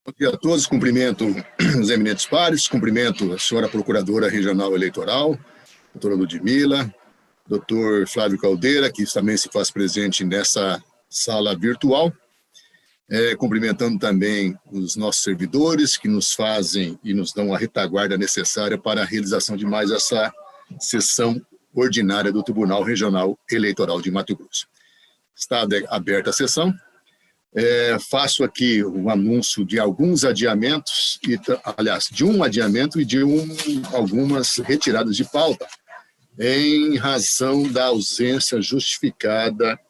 Bom dia a todos, cumprimento os eminentes pares, cumprimento a senhora Procuradora Regional Eleitoral, doutora Ludmila, doutor Flávio Caldeira, que também se faz presente nessa sala virtual, cumprimentando também os nossos servidores que nos fazem e nos dão a retaguarda necessária para a realização de mais essa sessão ordinária do Tribunal Regional Eleitoral de Mato Grosso. Está aberta a sessão. Faço aqui o anúncio de alguns adiamentos, aliás, de um adiamento e de algumas retiradas de pauta, em razão da ausência justificada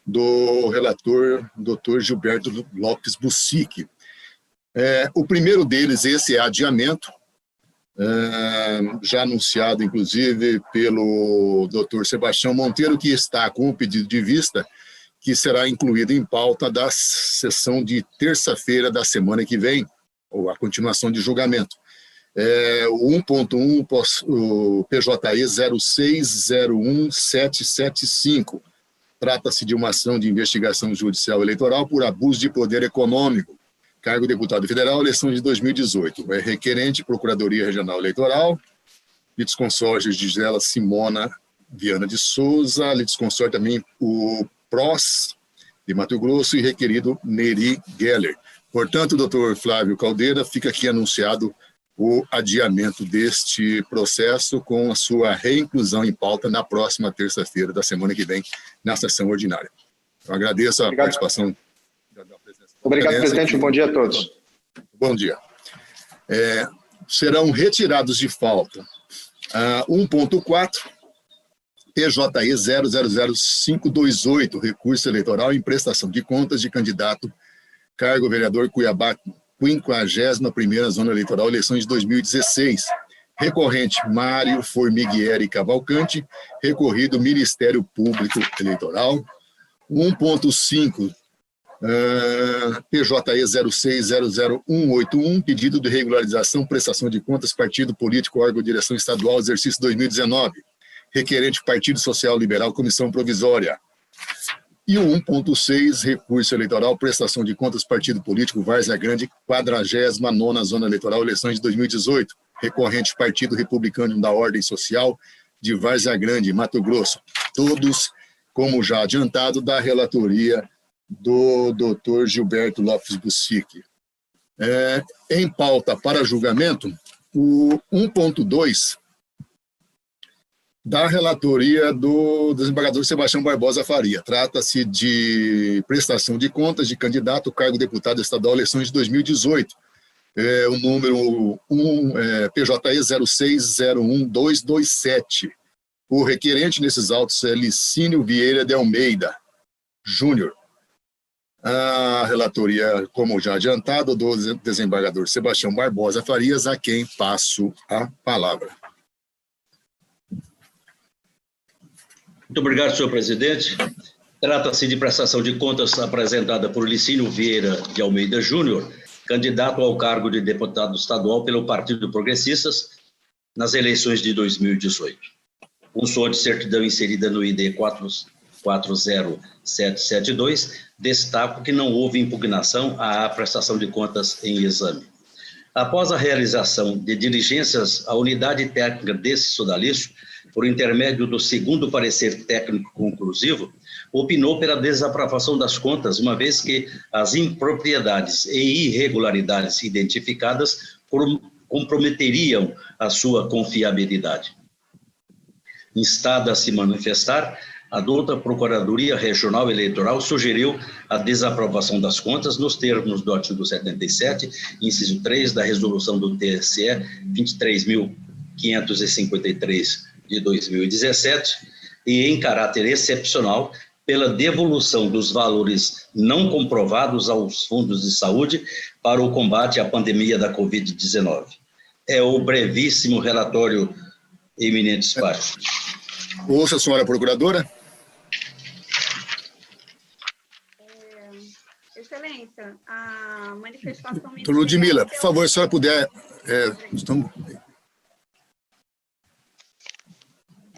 do relator, Dr. Gilberto Lopes Bussic. O primeiro deles, esse é adiamento, já anunciado, inclusive, pelo Dr. Sebastião Monteiro, que está com o pedido de vista, que será incluído em pauta da sessão de terça-feira da semana que vem, ou a continuação de julgamento. O 1.1, o PJE 0601775. Trata-se de uma ação de investigação judicial eleitoral por abuso de poder econômico. Cargo de deputado federal, eleição de 2018. Requerente, Procuradoria Regional Eleitoral, litisconsórcio Gisela Simona Viana de Souza, litisconsórcio também o PROS de Mato Grosso e requerido Neri Geller. Portanto, doutor Flávio Caldeira, fica aqui anunciado o adiamento deste processo com a sua reinclusão em pauta na próxima terça-feira da semana que vem, na sessão ordinária. Eu agradeço a participação. Obrigado, presidente. Bom dia a todos. Bom dia. Serão retirados de pauta 1.4, PJE 000528, recurso eleitoral em prestação de contas de candidato, cargo vereador Cuiabá, 51ª Zona Eleitoral, eleições de 2016. Recorrente, Mário Formiguieri Cavalcante, recorrido Ministério Público Eleitoral. 1.5, PJE 0600181, pedido de regularização, prestação de contas, partido político, órgão de direção estadual, exercício 2019. Requerente Partido Social Liberal, comissão provisória. E o 1.6, recurso eleitoral, prestação de contas, partido político, Várzea Grande, 49ª Zona Eleitoral, eleições de 2018. Recorrente Partido Republicano da Ordem Social de Várzea Grande, Mato Grosso. Todos, como já adiantado, da relatoria do Dr. Gilberto Lopes Bussic. Em pauta para julgamento, o 1.2, da relatoria do desembargador Sebastião Barbosa Faria. Trata-se de prestação de contas de candidato, cargo de deputado estadual, eleições de 2018. O número PJE 0601227. O requerente nesses autos é Licínio Vieira de Almeida Júnior. A relatoria, como já adiantado, do desembargador Sebastião Barbosa Farias, a quem passo a palavra. Muito obrigado, senhor presidente. Trata-se de prestação de contas apresentada por Licínio Vieira de Almeida Júnior, candidato ao cargo de deputado estadual pelo Partido Progressistas nas eleições de 2018. Consoante certidão inserida no ID 40772, destaco que não houve impugnação à prestação de contas em exame. Após a realização de diligências, a unidade técnica desse sodalício, por intermédio do segundo parecer técnico conclusivo, opinou pela desaprovação das contas, uma vez que as impropriedades e irregularidades identificadas comprometeriam a sua confiabilidade. Instada a se manifestar, a douta Procuradoria Regional Eleitoral sugeriu a desaprovação das contas nos termos do artigo 77, inciso 3 da resolução do TSE 23.553 de 2017, e em caráter excepcional, pela devolução dos valores não comprovados aos fundos de saúde para o combate à pandemia da Covid-19. É o brevíssimo relatório, eminentes pares. Ouça a senhora Procuradora. Excelência, a manifestação... Ludmila, por favor, se a senhora puder...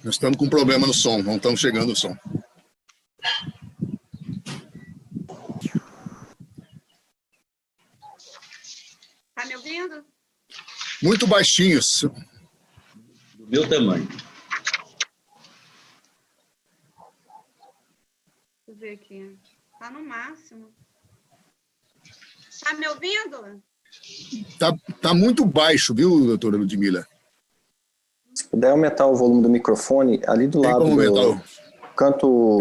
Nós estamos com problema no som, não estamos chegando o som. Muito baixinhos. Do meu tamanho. Deixa eu ver aqui. Está no máximo. Está me ouvindo? Tá muito baixo, viu, doutora Ludmila? Se puder aumentar o volume do microfone, ali do lado do canto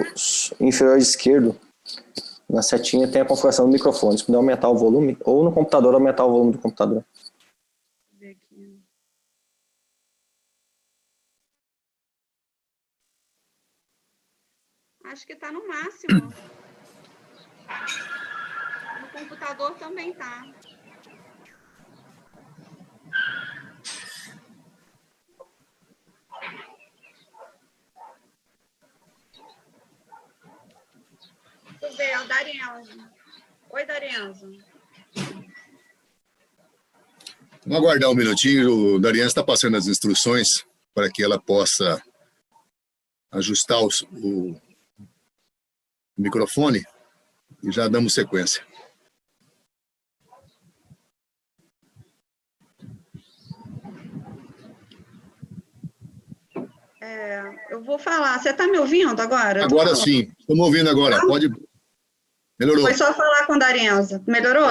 inferior esquerdo, na setinha tem a configuração do microfone. Se puder aumentar o volume, ou no computador aumentar o volume do computador. Deixa eu ver aqui. Acho que está no máximo. No computador também está. Deixa eu ver, é o Darienzo. Oi, Darienzo. Vamos aguardar um minutinho. O Darienzo está passando as instruções para que ela possa ajustar o microfone e já damos sequência. Eu vou falar. Você está me ouvindo agora? Agora sim. Estamos ouvindo agora. Não? Pode... Melhorou. Foi só falar com o Darienzo. Melhorou?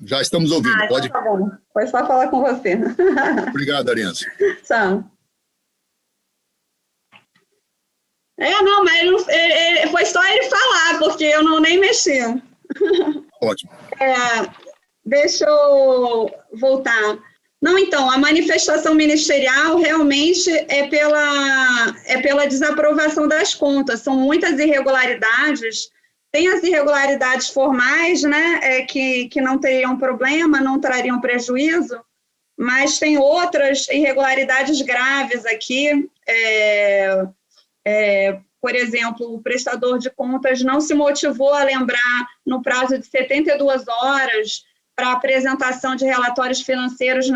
Já estamos ouvindo. Então Pode. tá bom. Foi só falar com você. Obrigado, Darienzo. Tchau. Não, mas foi só ele falar, porque eu não nem mexi. Ótimo. Deixa eu voltar. Não, então, a manifestação ministerial realmente é pela desaprovação das contas. São muitas irregularidades. Tem as irregularidades formais, né, que não teriam problema, não trariam prejuízo, mas tem outras irregularidades graves aqui. Por exemplo, o prestador de contas não se motivou a lembrar no prazo de 72 horas para a apresentação de relatórios financeiros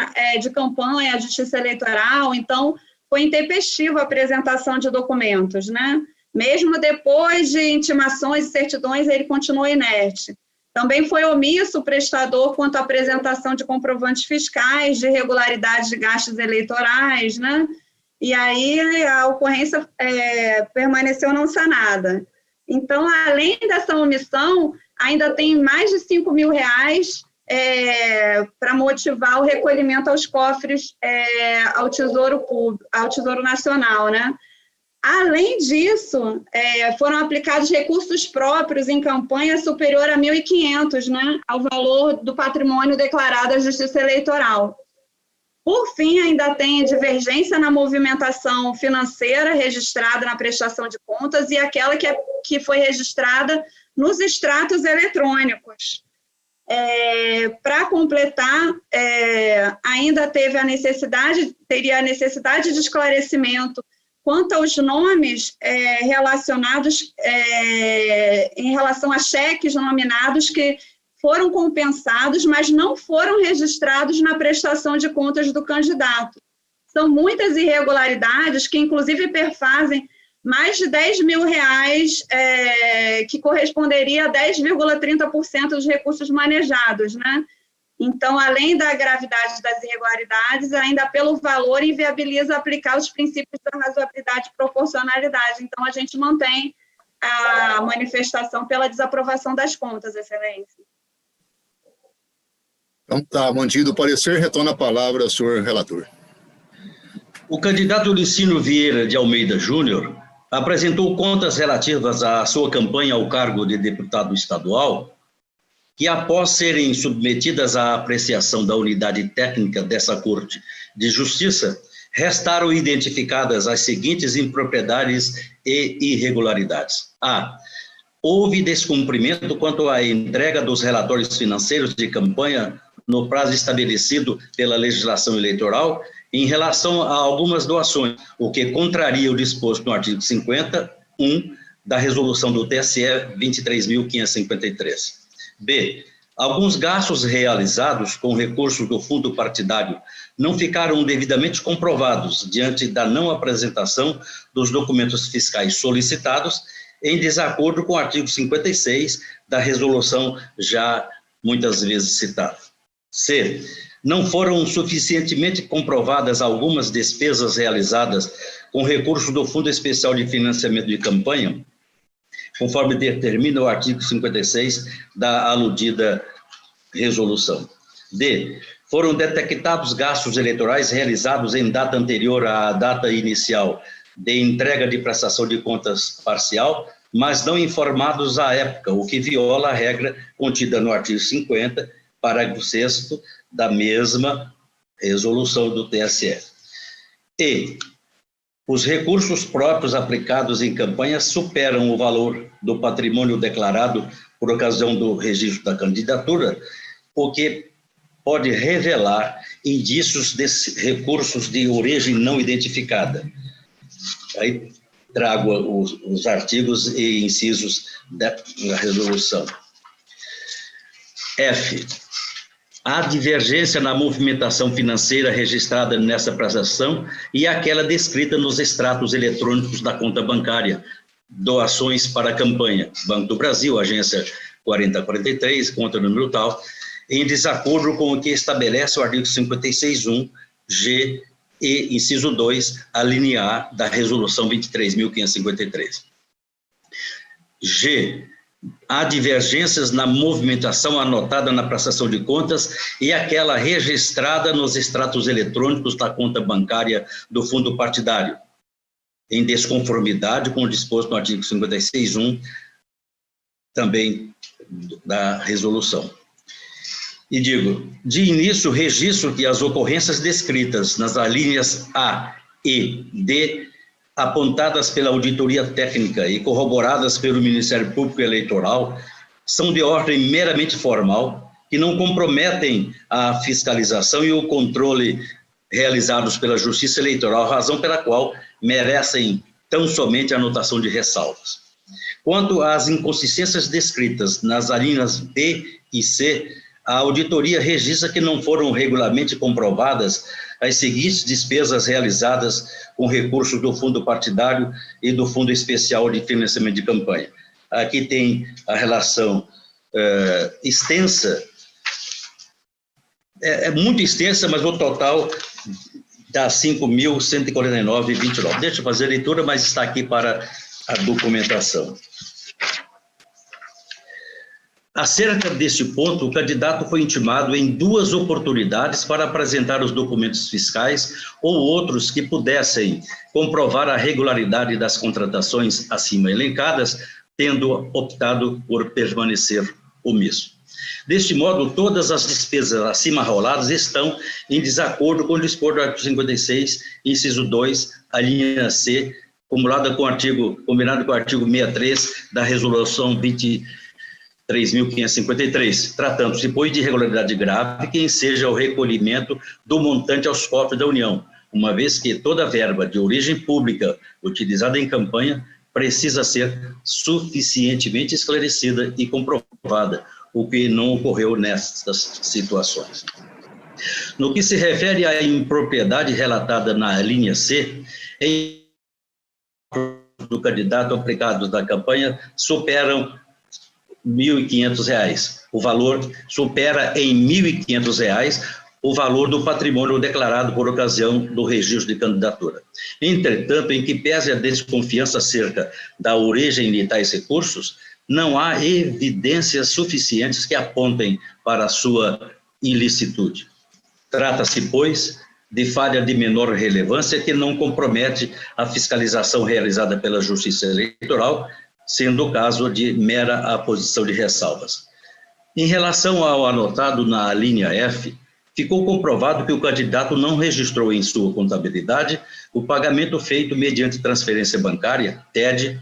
de campanha à Justiça Eleitoral, então foi intempestiva a apresentação de documentos, né? Mesmo depois de intimações e certidões, ele continuou inerte. Também foi omisso o prestador quanto à apresentação de comprovantes fiscais, de irregularidades de gastos eleitorais, né? E aí a ocorrência permaneceu não sanada. Então, além dessa omissão, ainda tem mais de R$5 mil para motivar o recolhimento aos cofres, ao Tesouro Público, ao Tesouro Nacional, né? Além disso, foram aplicados recursos próprios em campanha superior a 1.500, né, ao valor do patrimônio declarado à Justiça Eleitoral. Por fim, ainda tem divergência na movimentação financeira registrada na prestação de contas e aquela que foi registrada nos extratos eletrônicos. Para completar, ainda teria a necessidade de esclarecimento quanto aos nomes relacionados em relação a cheques nominados que foram compensados, mas não foram registrados na prestação de contas do candidato. São muitas irregularidades que, inclusive, perfazem mais de R$10 mil, que corresponderia a 10,30% dos recursos manejados, né? Então, além da gravidade das irregularidades, ainda pelo valor inviabiliza aplicar os princípios da razoabilidade e proporcionalidade. Então, a gente mantém a manifestação pela desaprovação das contas, Excelência. Então, está mantido o parecer, retorna a palavra ao senhor relator. O candidato Licínio Vieira de Almeida Júnior apresentou contas relativas à sua campanha ao cargo de deputado estadual, que após serem submetidas à apreciação da unidade técnica dessa Corte de Justiça, restaram identificadas as seguintes impropriedades e irregularidades. A. Houve descumprimento quanto à entrega dos relatórios financeiros de campanha no prazo estabelecido pela legislação eleitoral em relação a algumas doações, o que contraria o disposto no artigo 50.1 da resolução do TSE 23.553. B. Alguns gastos realizados com recursos do fundo partidário não ficaram devidamente comprovados diante da não apresentação dos documentos fiscais solicitados, em desacordo com o artigo 56 da resolução já muitas vezes citada. C. não foram suficientemente comprovadas algumas despesas realizadas com recursos do Fundo Especial de Financiamento de Campanha, conforme determina o artigo 56 da aludida resolução. D. Foram detectados gastos eleitorais realizados em data anterior à data inicial de entrega de prestação de contas parcial, mas não informados à época, o que viola a regra contida no artigo 50, parágrafo 6º, da mesma resolução do TSE. E os recursos próprios aplicados em campanha superam o valor do patrimônio declarado por ocasião do registro da candidatura, o que pode revelar indícios desses recursos de origem não identificada. Aí trago os artigos e incisos da resolução. F. Há divergência na movimentação financeira registrada nessa prestação e aquela descrita nos extratos eletrônicos da conta bancária, doações para a campanha, Banco do Brasil, agência 4043, conta número tal, em desacordo com o que estabelece o artigo 56.1, G e inciso 2, a linha A da resolução 23.553. G. Há divergências na movimentação anotada na prestação de contas e aquela registrada nos extratos eletrônicos da conta bancária do fundo partidário, em desconformidade com o disposto no artigo 56.1, também da resolução. E digo, de início, registro que as ocorrências descritas nas alíneas A, E, D, apontadas pela auditoria técnica e corroboradas pelo Ministério Público Eleitoral, são de ordem meramente formal, que não comprometem a fiscalização e o controle realizados pela Justiça Eleitoral, razão pela qual merecem tão somente a anotação de ressalvas. Quanto às inconsistências descritas nas alíneas B e C, a auditoria registra que não foram regularmente comprovadas as seguintes despesas realizadas com recursos do fundo partidário e do Fundo Especial de Financiamento de Campanha. Aqui tem a relação extensa, é muito extensa, mas o total dá 5.149,29. Deixa eu fazer a leitura, mas está aqui para a documentação. Acerca deste ponto, o candidato foi intimado em 2 oportunidades para apresentar os documentos fiscais ou outros que pudessem comprovar a regularidade das contratações acima elencadas, tendo optado por permanecer omisso. Deste modo, todas as despesas acima roladas estão em desacordo com o dispor do artigo 56, inciso 2, a linha C, combinado com o artigo 63 da resolução 23.553, tratando-se, pois, de irregularidade grave que enseja o recolhimento do montante aos cofres da União, uma vez que toda verba de origem pública utilizada em campanha precisa ser suficientemente esclarecida e comprovada, o que não ocorreu nestas situações. No que se refere à impropriedade relatada na linha C, do candidato aplicados da campanha superam R$ 1.500. O valor supera em R$ 1.500 o valor do patrimônio declarado por ocasião do registro de candidatura. Entretanto, em que pese a desconfiança acerca da origem de tais recursos, não há evidências suficientes que apontem para a sua ilicitude. Trata-se, pois, de falha de menor relevância que não compromete a fiscalização realizada pela Justiça Eleitoral, sendo o caso de mera aposição de ressalvas. Em relação ao anotado na linha F, ficou comprovado que o candidato não registrou em sua contabilidade o pagamento feito mediante transferência bancária, TED,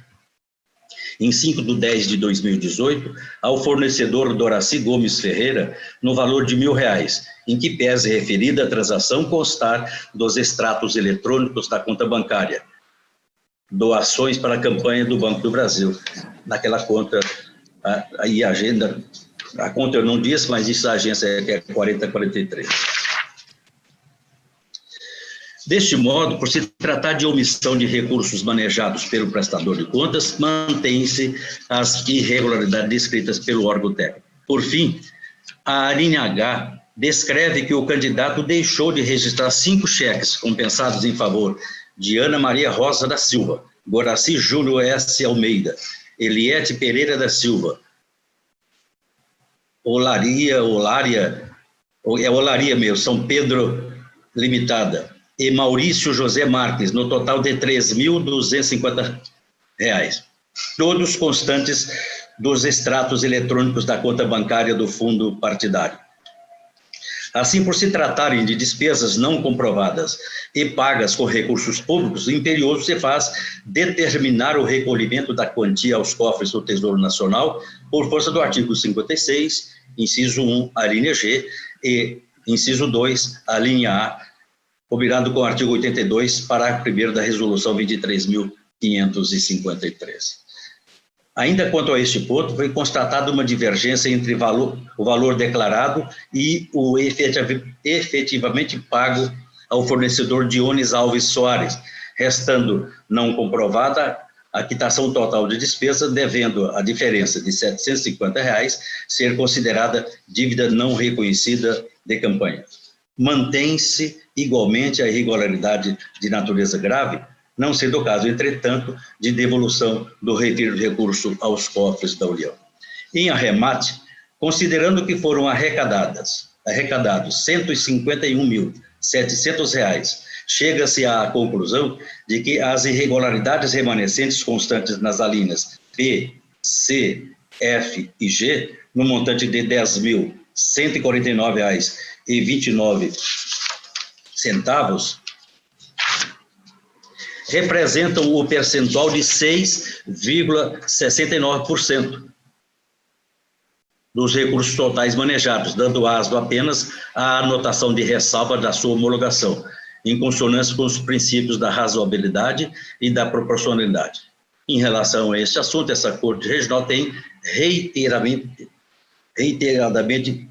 em 5/10/2018, ao fornecedor Doraci Gomes Ferreira, no valor de R$ 1.000, em que pese referida a transação constar dos extratos eletrônicos da conta bancária, doações para a campanha do Banco do Brasil. Naquela conta, aí a agenda, a conta eu não disse, mas isso a agência que é 4043. Deste modo, por se tratar de omissão de recursos manejados pelo prestador de contas, mantém-se as irregularidades descritas pelo órgão técnico. Por fim, a linha H descreve que o candidato deixou de registrar 5 cheques compensados em favor de Ana Maria Rosa da Silva, Goraci Júnior S. Almeida, Eliete Pereira da Silva, Olaria mesmo, São Pedro Limitada, e Maurício José Marques, no total de R$ 3.250, todos constantes dos extratos eletrônicos da conta bancária do fundo partidário. Assim, por se tratarem de despesas não comprovadas e pagas com recursos públicos, o imperioso se faz determinar o recolhimento da quantia aos cofres do Tesouro Nacional por força do artigo 56, inciso 1, a linha G, e inciso 2, a linha A, combinado com o artigo 82, parágrafo 1º da Resolução 23.553. Ainda quanto a este ponto, foi constatada uma divergência entre o valor declarado e o efetivamente pago ao fornecedor Dionis Alves Soares, restando não comprovada a quitação total de despesa, devendo a diferença de R$ 750 ser considerada dívida não reconhecida de campanha. Mantém-se igualmente a irregularidade de natureza grave, não sendo o caso, entretanto, de devolução do referido recurso aos cofres da União. Em arremate, considerando que foram arrecadados R$ 151.700, chega-se à conclusão de que as irregularidades remanescentes constantes nas alíneas B, C, F e G, no montante de R$ 10.149,29, representam o percentual de 6,69% dos recursos totais manejados, dando aso apenas à anotação de ressalva da sua homologação, em consonância com os princípios da razoabilidade e da proporcionalidade. Em relação a este assunto, essa Corte Regional tem reiteradamente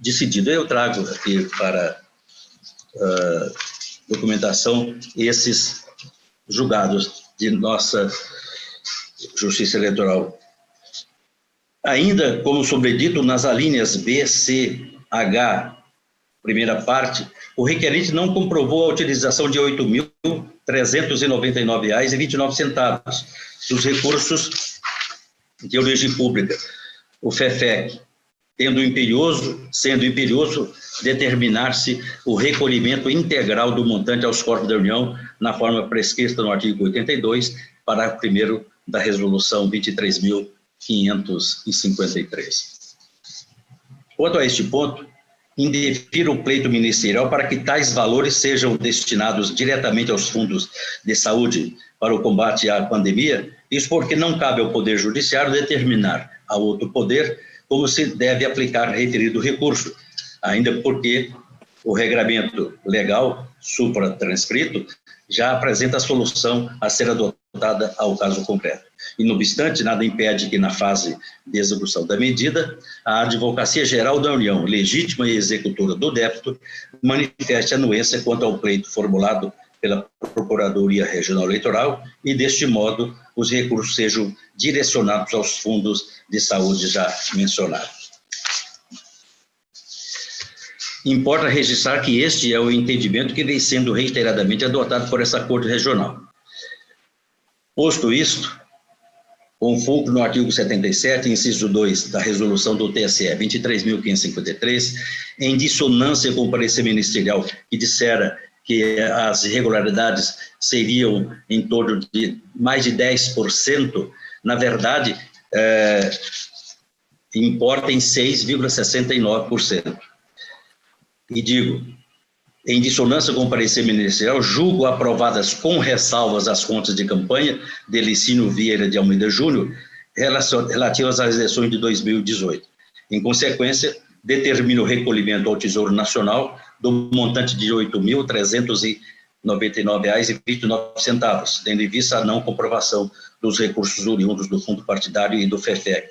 decidido. Eu trago aqui para documentação esses julgados de nossa Justiça Eleitoral. Ainda, como sobredito, nas alíneas B, C, H, primeira parte, o requerente não comprovou a utilização de R$ 8.399,29 dos recursos de origem pública, o FEFEC, sendo imperioso determinar-se o recolhimento integral do montante aos corpos da União na forma prescrita no artigo 82, parágrafo 1º da Resolução 23.553. Quanto a este ponto, indefiro o pleito ministerial para que tais valores sejam destinados diretamente aos fundos de saúde para o combate à pandemia, isso porque não cabe ao Poder Judiciário determinar a outro poder como se deve aplicar referido recurso, ainda porque o regramento legal supratranscrito já apresenta a solução a ser adotada ao caso concreto. E, não obstante, nada impede que, na fase de execução da medida, a Advocacia Geral da União, legítima e executora do débito, manifeste anuência quanto ao pleito formulado pela Procuradoria Regional Eleitoral e, deste modo, os recursos sejam direcionados aos fundos de saúde já mencionados. Importa registrar que este é o entendimento que vem sendo reiteradamente adotado por essa Corte Regional. Posto isto, com fulcro no artigo 77, inciso 2 da Resolução do TSE 23.553, em dissonância com o parecer ministerial que dissera que as irregularidades seriam em torno de mais de 10%, na verdade, importa em 6,69%. E digo, em dissonância com o parecer ministerial, julgo aprovadas com ressalvas as contas de campanha de Licínio Vieira de Almeida Júnior relativas às eleições de 2018. Em consequência, determino o recolhimento ao Tesouro Nacional do montante de R$ 8.399,29, tendo em vista a não comprovação dos recursos oriundos do fundo partidário e do FEFEC,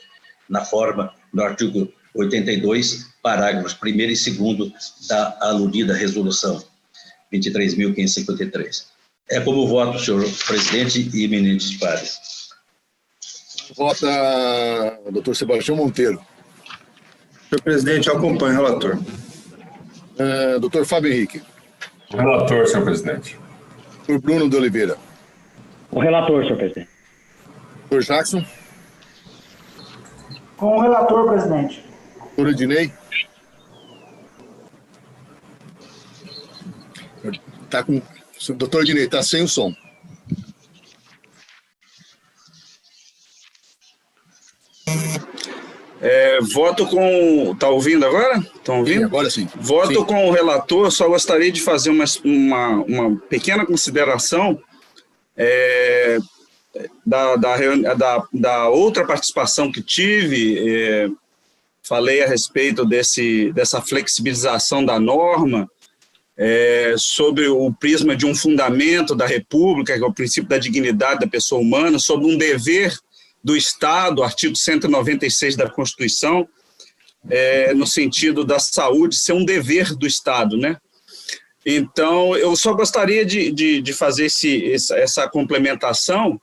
na forma do artigo 82, parágrafos 1º e 2º da aludida resolução 23.553. É como voto, senhor presidente e eminentes pares. Vota o doutor Sebastião Monteiro. Senhor presidente, eu acompanho o relator. Doutor Fábio Henrique. Relator, senhor presidente. Doutor Bruno de Oliveira. O relator, senhor presidente. Doutor Jackson. Com o relator, presidente. Doutor Ednei. Doutor Ednei, está sem o som. Voto com... Está ouvindo agora? Estão ouvindo? Sim, agora sim. Voto sim. Com o relator, só gostaria de fazer uma pequena consideração da outra participação que tive. Falei a respeito dessa flexibilização da norma, sobre o prisma de um fundamento da República, que é o princípio da dignidade da pessoa humana, sobre um dever do Estado, artigo 196 da Constituição, no sentido da saúde ser um dever do Estado, né? Então, eu só gostaria de fazer essa complementação.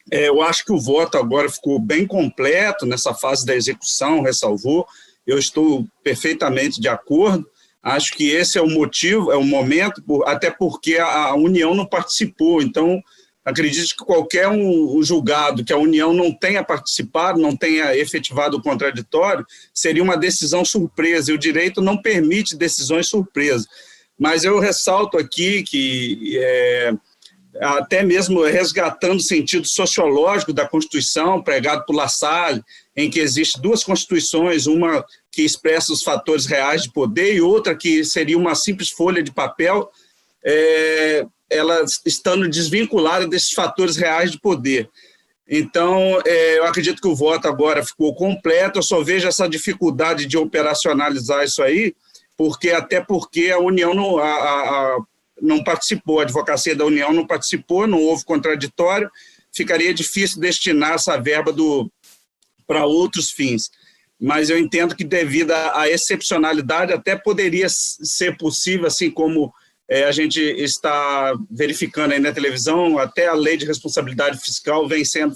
Eu acho que o voto agora ficou bem completo nessa fase da execução, ressalvou. Eu estou perfeitamente de acordo. Acho que esse é o motivo, é o momento, até porque a União não participou. Então, acredito que qualquer julgado que a União não tenha participado, não tenha efetivado o contraditório, seria uma decisão surpresa, e o direito não permite decisões surpresas. Mas eu ressalto aqui que, até mesmo resgatando o sentido sociológico da Constituição, pregado por La Salle, em que existem duas constituições, uma que expressa os fatores reais de poder e outra que seria uma simples folha de papel, ela estando desvinculada desses fatores reais de poder. Então, eu acredito que o voto agora ficou completo. Eu só vejo essa dificuldade de operacionalizar isso aí, até porque a União não participou, a Advocacia da União não participou, não houve contraditório, ficaria difícil destinar essa verba para outros fins. Mas eu entendo que, devido à excepcionalidade, até poderia ser possível, assim como a gente está verificando aí na televisão, até a lei de responsabilidade fiscal vem sendo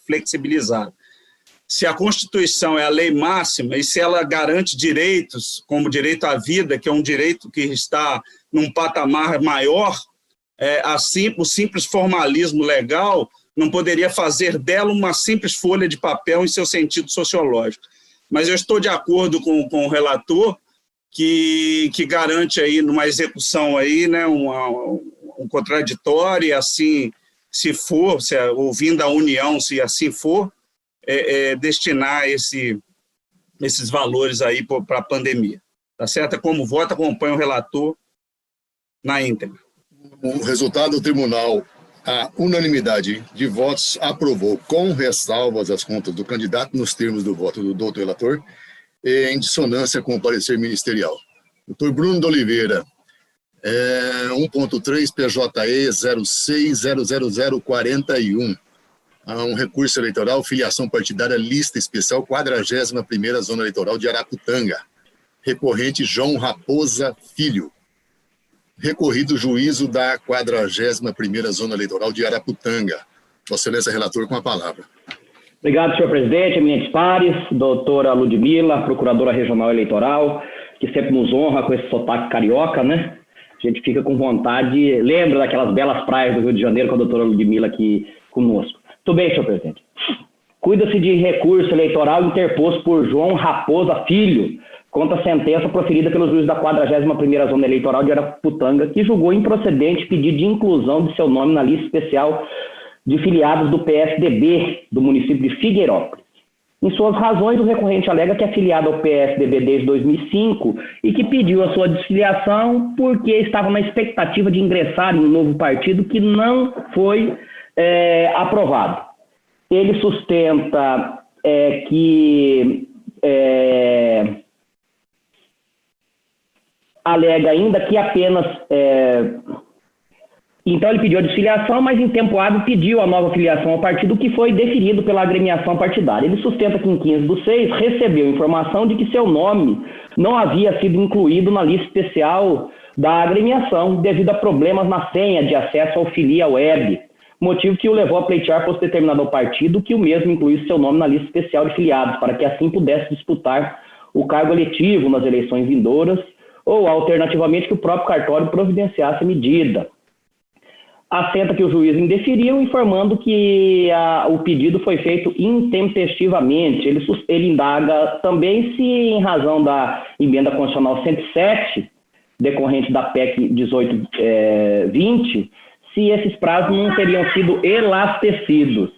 flexibilizada. Se a Constituição é a lei máxima e se ela garante direitos, como o direito à vida, que é um direito que está num patamar maior, assim, o simples formalismo legal não poderia fazer dela uma simples folha de papel em seu sentido sociológico. Mas eu estou de acordo com o relator, que garante aí numa execução aí, né, um contraditório, e assim, se for, ouvindo a União, se assim for, destinar esses valores aí para a pandemia. Tá certo? Como voto, acompanha o relator na íntegra. O resultado do tribunal, a unanimidade de votos, aprovou com ressalvas as contas do candidato nos termos do voto do doutor relator, em dissonância com o parecer ministerial. Doutor Bruno de Oliveira, 1.3 PJE 06.00041. Há um recurso eleitoral, filiação partidária, lista especial, 41ª Zona Eleitoral de Araputanga. Recorrente João Raposa Filho. Recorrido juízo da 41ª Zona Eleitoral de Araputanga. Vossa Excelência, relator, com a palavra. Obrigado, senhor presidente, eminentes pares, doutora Ludmila, procuradora regional eleitoral, que sempre nos honra com esse sotaque carioca, né? A gente fica com vontade, lembra daquelas belas praias do Rio de Janeiro com a doutora Ludmila aqui conosco. Tudo bem, senhor presidente. Cuida-se de recurso eleitoral interposto por João Raposa Filho, contra a sentença proferida pelo juiz da 41ª Zona Eleitoral de Araputanga, que julgou improcedente pedido de inclusão de seu nome na lista especial de filiados do PSDB do município de Figueirópolis. Em suas razões, o recorrente alega que é filiado ao PSDB desde 2005 e que pediu a sua desfiliação porque estava na expectativa de ingressar em um novo partido que não foi aprovado. Ele sustenta que alega ainda que apenas... Então ele pediu a desfiliação, mas em tempo hábil pediu a nova filiação ao partido, que foi deferido pela agremiação partidária. Ele sustenta que em 15/6 recebeu informação de que seu nome não havia sido incluído na lista especial da agremiação devido a problemas na senha de acesso ao Filia Web, motivo que o levou a pleitear por determinado ao partido que o mesmo incluísse seu nome na lista especial de filiados, para que assim pudesse disputar o cargo eletivo nas eleições vindouras, ou, alternativamente, que o próprio cartório providenciasse a medida. Assenta que o juiz indeferiu, informando que o pedido foi feito intempestivamente. Ele indaga também se, em razão da emenda constitucional 107, decorrente da PEC 1820, se esses prazos não teriam sido elastecidos.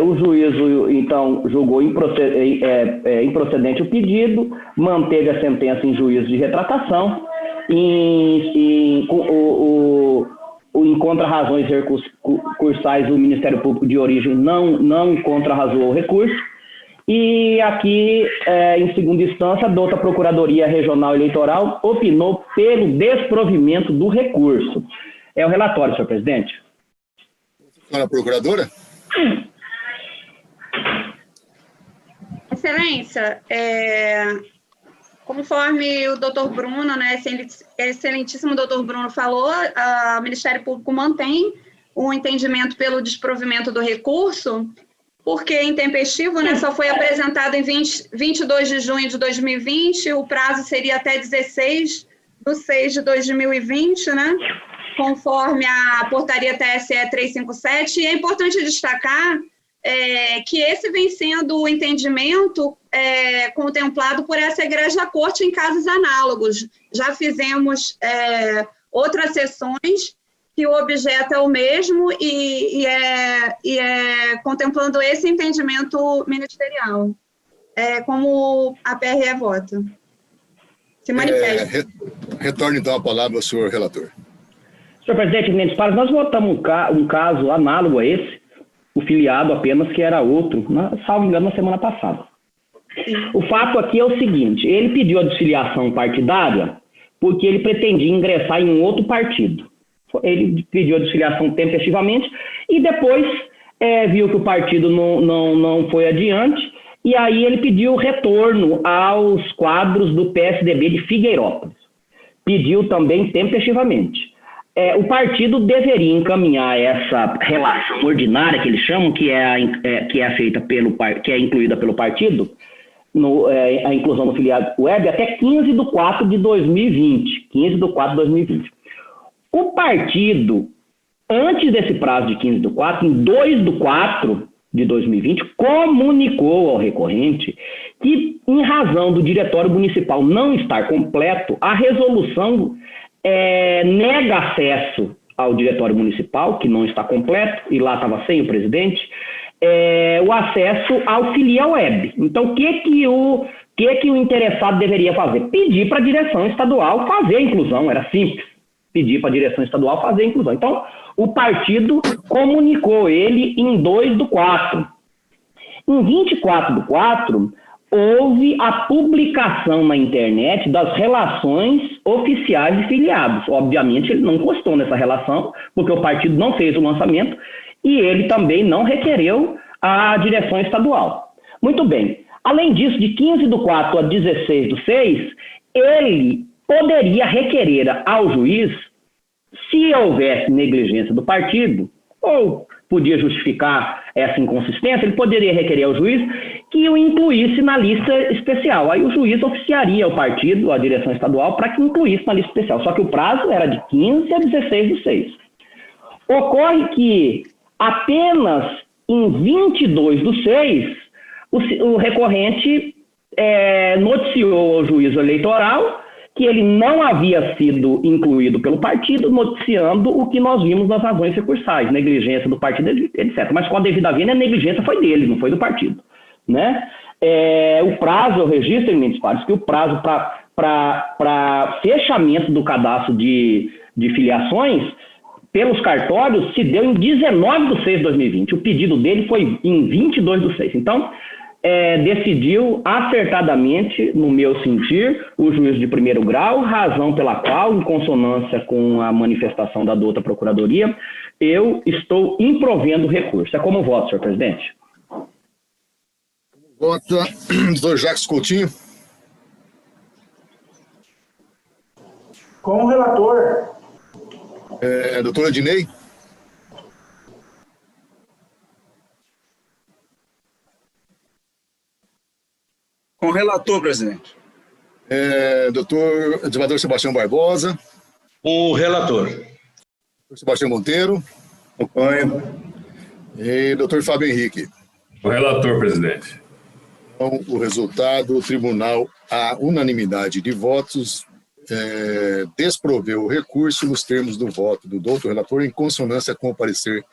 O juízo, então, julgou improcedente o pedido, manteve a sentença em juízo de retratação, encontra razões recursais, o Ministério Público de origem não contrarrazou o recurso, e aqui, em segunda instância, a douta Procuradoria Regional Eleitoral opinou pelo desprovimento do recurso. É o relatório, senhor presidente. Senhora Procuradora? Excelência, conforme o doutor Bruno, né, excelentíssimo doutor Bruno falou, o Ministério Público mantém o entendimento pelo desprovimento do recurso, porque intempestivo, né, só foi apresentado em 22 de junho de 2020, o prazo seria até 16/6/2020, né, conforme a portaria TSE 357, e é importante destacar que esse vem sendo o entendimento contemplado por essa Egrégia Corte em casos análogos. Já fizemos outras sessões que o objeto é o mesmo e é contemplando esse entendimento ministerial, como a PRE vota. Se manifesta. Retorno, então, a palavra ao senhor relator. Senhor presidente, Mendes Pares, nós votamos um caso análogo a esse, o filiado apenas, que era outro, salvo engano, na semana passada. O fato aqui é o seguinte: ele pediu a desfiliação partidária porque ele pretendia ingressar em um outro partido. Ele pediu a desfiliação tempestivamente e depois viu que o partido não foi adiante, e aí ele pediu retorno aos quadros do PSDB de Figueirópolis. Pediu também tempestivamente. O partido deveria encaminhar essa relação ordinária, que eles chamam, que é feita que é incluída pelo partido, a inclusão do filiado web, até 15/4/2020. 15/4/2020. O partido, antes desse prazo de 15/4, em 2/4/2020, comunicou ao recorrente que, em razão do diretório municipal não estar completo, a resolução nega acesso ao diretório municipal, que não está completo, e lá estava sem o presidente, o acesso ao filial web. Então, o que o interessado deveria fazer? Pedir para a direção estadual fazer a inclusão, era simples. Pedir para a direção estadual fazer a inclusão. Então, o partido comunicou ele em 2/4. Em 24/4, houve a publicação na internet das relações oficiais de filiados. Obviamente, ele não constou nessa relação, porque o partido não fez o lançamento e ele também não requereu a direção estadual. Muito bem. Além disso, de 15/4 a 16/6, ele poderia requerer ao juiz, se houvesse negligência do partido, ou podia justificar essa inconsistência, ele poderia requerer ao juiz que o incluísse na lista especial. Aí o juiz oficiaria ao partido, à direção estadual, para que incluísse na lista especial. Só que o prazo era de 15 a 16/6. Ocorre que apenas em 22/6, o recorrente noticiou ao juízo eleitoral que ele não havia sido incluído pelo partido, noticiando o que nós vimos nas razões recursais, negligência do partido, etc. Mas com a devida vênia, a negligência foi dele, não foi do partido, né? O prazo, eu registro em Mendes Pares, que o prazo para fechamento do cadastro de filiações pelos cartórios se deu em 19/6/2020. O pedido dele foi em 22/6. Então, decidiu acertadamente, no meu sentir, o juiz de primeiro grau, razão pela qual, em consonância com a manifestação da douta Procuradoria, eu estou improvendo o recurso. É como voto, senhor presidente. Vota doutor Jacques Coutinho. Como relator. Doutora Ednei. Com o relator, presidente. Doutor desembargador Sebastião Barbosa. O relator. Sebastião Monteiro. Acompanho. E doutor Fábio Henrique. O relator, presidente. Então, o resultado, o tribunal, a unanimidade de votos, desproveu o recurso nos termos do voto do doutor relator em consonância com o parecer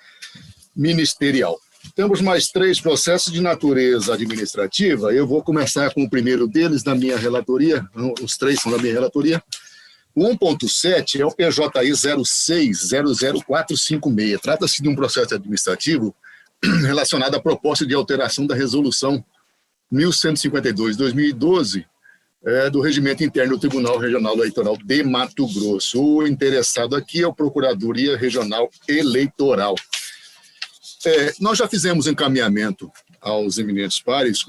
ministerial. Temos mais 3 processos de natureza administrativa. Eu vou começar com o primeiro deles, da minha relatoria. Os 3 são da minha relatoria. O 1.7 é o PJI 0600456. Trata-se de um processo administrativo relacionado à proposta de alteração da resolução 1152/2012 do Regimento Interno do Tribunal Regional Eleitoral de Mato Grosso. O interessado aqui é a Procuradoria Regional Eleitoral. Nós já fizemos encaminhamento aos eminentes pares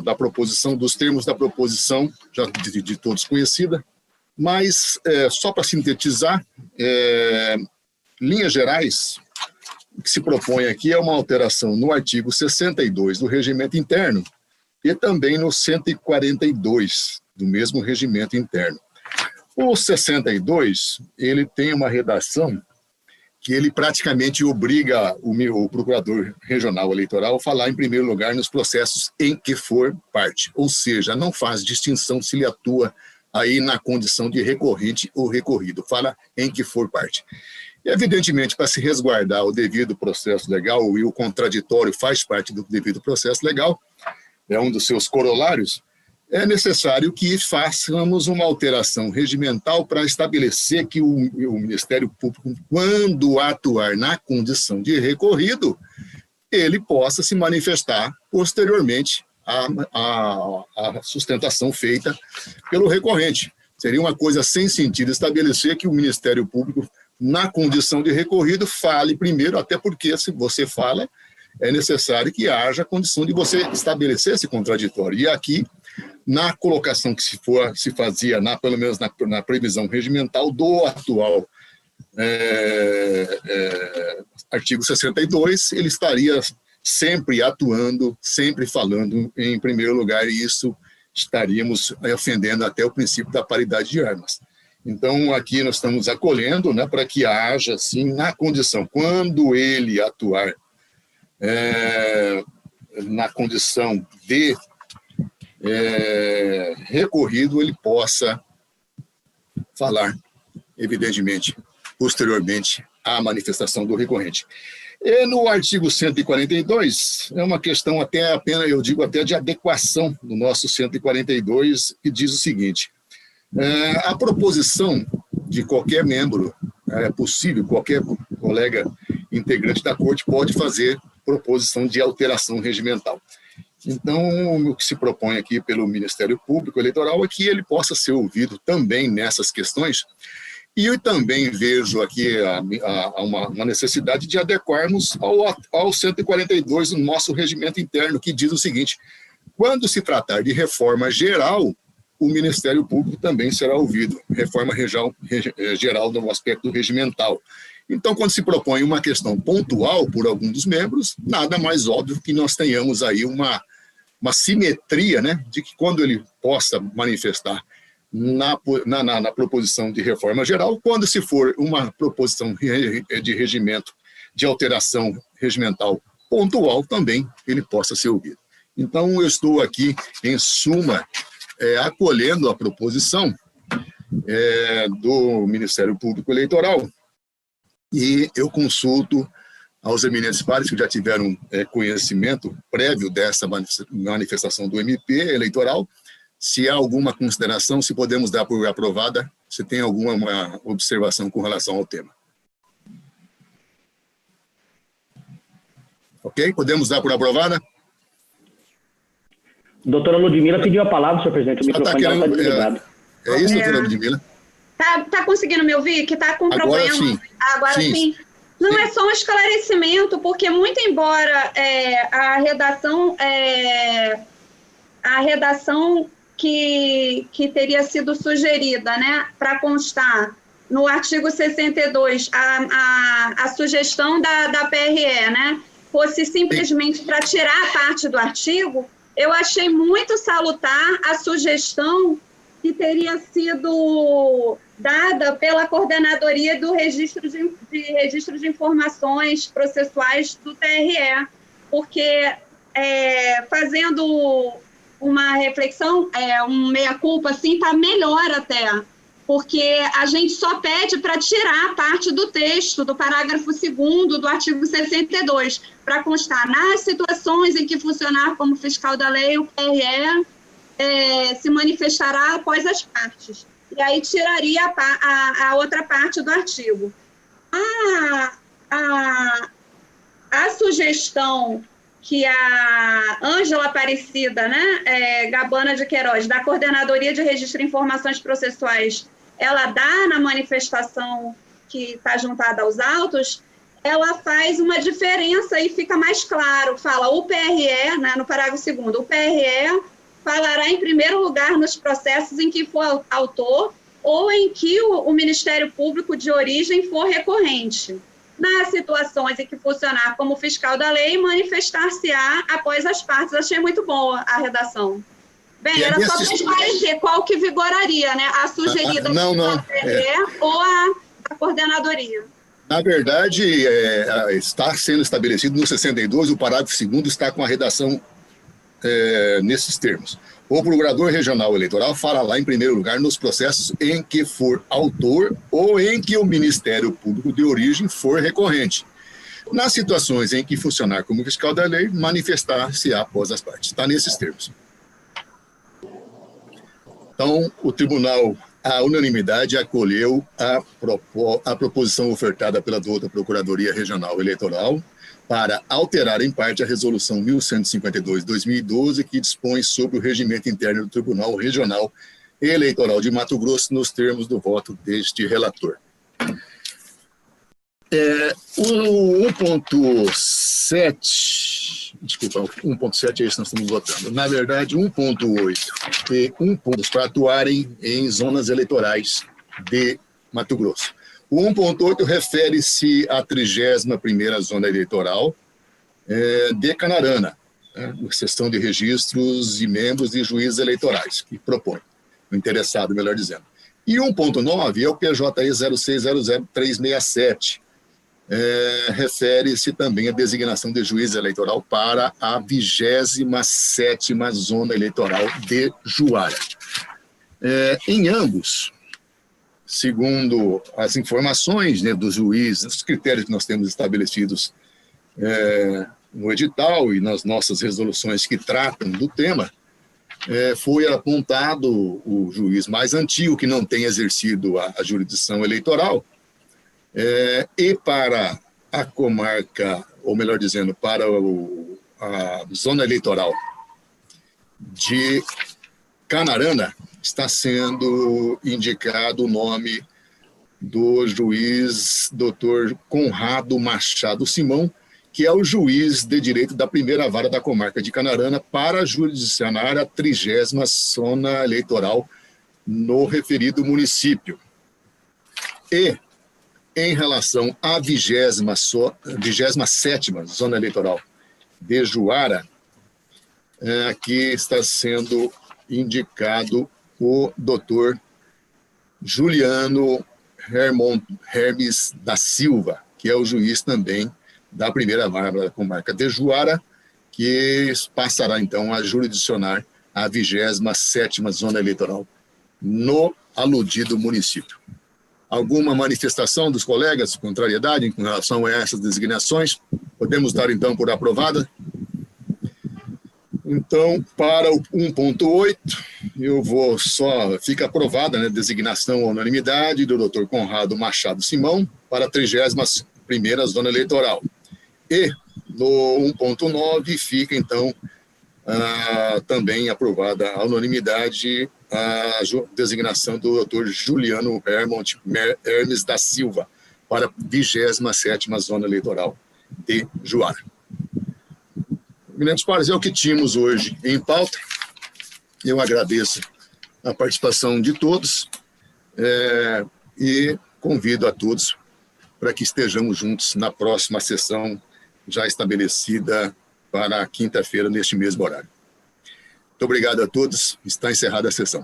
da proposição, dos termos da proposição, já de todos conhecida, mas só para sintetizar, linhas gerais, o que se propõe aqui é uma alteração no artigo 62 do Regimento Interno e também no 142 do mesmo Regimento Interno. O 62, ele tem uma redação que ele praticamente obriga o procurador regional eleitoral a falar em primeiro lugar nos processos em que for parte, ou seja, não faz distinção se ele atua aí na condição de recorrente ou recorrido, fala em que for parte. E, evidentemente, para se resguardar o devido processo legal, e o contraditório faz parte do devido processo legal, é um dos seus corolários, é necessário que façamos uma alteração regimental para estabelecer que o Ministério Público, quando atuar na condição de recorrido, ele possa se manifestar posteriormente à sustentação feita pelo recorrente. Seria uma coisa sem sentido estabelecer que o Ministério Público, na condição de recorrido, fale primeiro, até porque, se você fala, é necessário que haja a condição de você estabelecer esse contraditório. E aqui, na colocação que se fazia, pelo menos na previsão regimental do atual artigo 62, ele estaria sempre atuando, sempre falando em primeiro lugar, e isso estaríamos ofendendo até o princípio da paridade de armas. Então, aqui nós estamos acolhendo, né, para que haja, sim, na condição, quando ele atuar na condição de recorrido, ele possa falar, evidentemente, posteriormente à manifestação do recorrente. E no artigo 142, é uma questão apenas, eu digo até de adequação do nosso 142, que diz o seguinte: a proposição de qualquer membro, é possível, qualquer colega integrante da corte pode fazer proposição de alteração regimental. Então, o que se propõe aqui pelo Ministério Público Eleitoral é que ele possa ser ouvido também nessas questões. E eu também vejo aqui uma necessidade de adequarmos ao 142 do nosso regimento interno, que diz o seguinte: quando se tratar de reforma geral, o Ministério Público também será ouvido, reforma geral no aspecto regimental. Então, quando se propõe uma questão pontual por algum dos membros, nada mais óbvio que nós tenhamos aí uma simetria, né, de que quando ele possa manifestar na proposição de reforma geral, quando se for uma proposição de regimento, de alteração regimental pontual, também ele possa ser ouvido. Então, eu estou aqui, em suma, acolhendo a proposição do Ministério Público Eleitoral, e eu consulto aos eminentes pares que já tiveram conhecimento prévio dessa manifestação do MP eleitoral, se há alguma consideração, se podemos dar por aprovada, se tem alguma observação com relação ao tema. Ok? Podemos dar por aprovada? Doutora Ludmila pediu a palavra, senhor presidente. O microfone dela está desligado. É isso, doutora Ludmila? Tá conseguindo me ouvir? Que está com agora problema. Sim. Agora sim. Não, sim. É só um esclarecimento, porque muito embora a redação que teria sido sugerida, né, para constar no artigo 62, a sugestão da PRE, né, fosse simplesmente para tirar a parte do artigo, eu achei muito salutar a sugestão que teria sido dada pela Coordenadoria do Registro de Informações Processuais do TRE, porque, fazendo uma reflexão, um meia-culpa, assim, está melhor até, porque a gente só pede para tirar parte do texto, do parágrafo 2º do artigo 62, para constar nas situações em que funcionar como fiscal da lei, o PRE se manifestará após as partes. E aí tiraria a outra parte do artigo. A sugestão que a Ângela Aparecida, né, Gabana de Queiroz, da Coordenadoria de Registro de Informações Processuais, ela dá na manifestação que está juntada aos autos, ela faz uma diferença e fica mais claro. Fala o PRE, né, no parágrafo 2º, o PRE falará em primeiro lugar nos processos em que for autor ou em que o Ministério Público de origem for recorrente. Nas situações em que funcionar como fiscal da lei, manifestar-se-á após as partes. Achei muito boa a redação. Bem, era só para esclarecer qual que vigoraria, né? A sugerida do PRE ou a coordenadoria. Na verdade, está sendo estabelecido no 62, o parágrafo 2º está com a redação nesses termos. O procurador regional eleitoral fará em primeiro lugar nos processos em que for autor ou em que o Ministério Público de origem for recorrente. Nas situações em que funcionar como fiscal da lei, manifestar-se-á após as partes. Está nesses termos. Então, o tribunal, à unanimidade, acolheu a proposição ofertada pela outra Procuradoria Regional Eleitoral para alterar em parte a Resolução 1152/2012, que dispõe sobre o regimento interno do Tribunal Regional Eleitoral de Mato Grosso, nos termos do voto deste relator. O 1.7, desculpa, 1.7 é esse que nós estamos votando. Na verdade, 1.8 e 1.2 para atuarem em zonas eleitorais de Mato Grosso. O 1.8 refere-se à 31ª Zona Eleitoral de Canarana, exceção de registros e membros e juízes eleitorais, que propõe, o interessado, melhor dizendo. E 1.9 é o PJE 0600367, refere-se também à designação de juiz eleitoral para a 27ª Zona Eleitoral de Juara. Em ambos, segundo as informações, né, do juiz, os critérios que nós temos estabelecidos no edital e nas nossas resoluções que tratam do tema, foi apontado o juiz mais antigo que não tem exercido a jurisdição eleitoral, e para a comarca, ou melhor dizendo, para a zona eleitoral de Canarana, está sendo indicado o nome do juiz Dr. Conrado Machado Simão, que é o juiz de direito da primeira vara da comarca de Canarana para jurisdicionar a 30ª zona eleitoral no referido município. E, em relação à 27ª zona eleitoral de Juara, aqui está sendo indicado o doutor Juliano Hermes da Silva, que é o juiz também da primeira vara da comarca de Juara, que passará então a jurisdicionar a 27ª zona eleitoral no aludido município. Alguma manifestação dos colegas, contrariedade em relação a essas designações? Podemos dar então por aprovada? Então, para o 1.8, eu vou só, fica aprovada, né, designação à unanimidade do Dr. Conrado Machado Simão para a 31ª Zona Eleitoral. E no 1.9 fica, então, também aprovada à unanimidade a designação do Dr. Juliano Hermes da Silva para a 27ª Zona Eleitoral de Juara. Eminentes pares, é o que tínhamos hoje em pauta. Eu agradeço a participação de todos e convido a todos para que estejamos juntos na próxima sessão já estabelecida para quinta-feira, neste mesmo horário. Muito obrigado a todos. Está encerrada a sessão.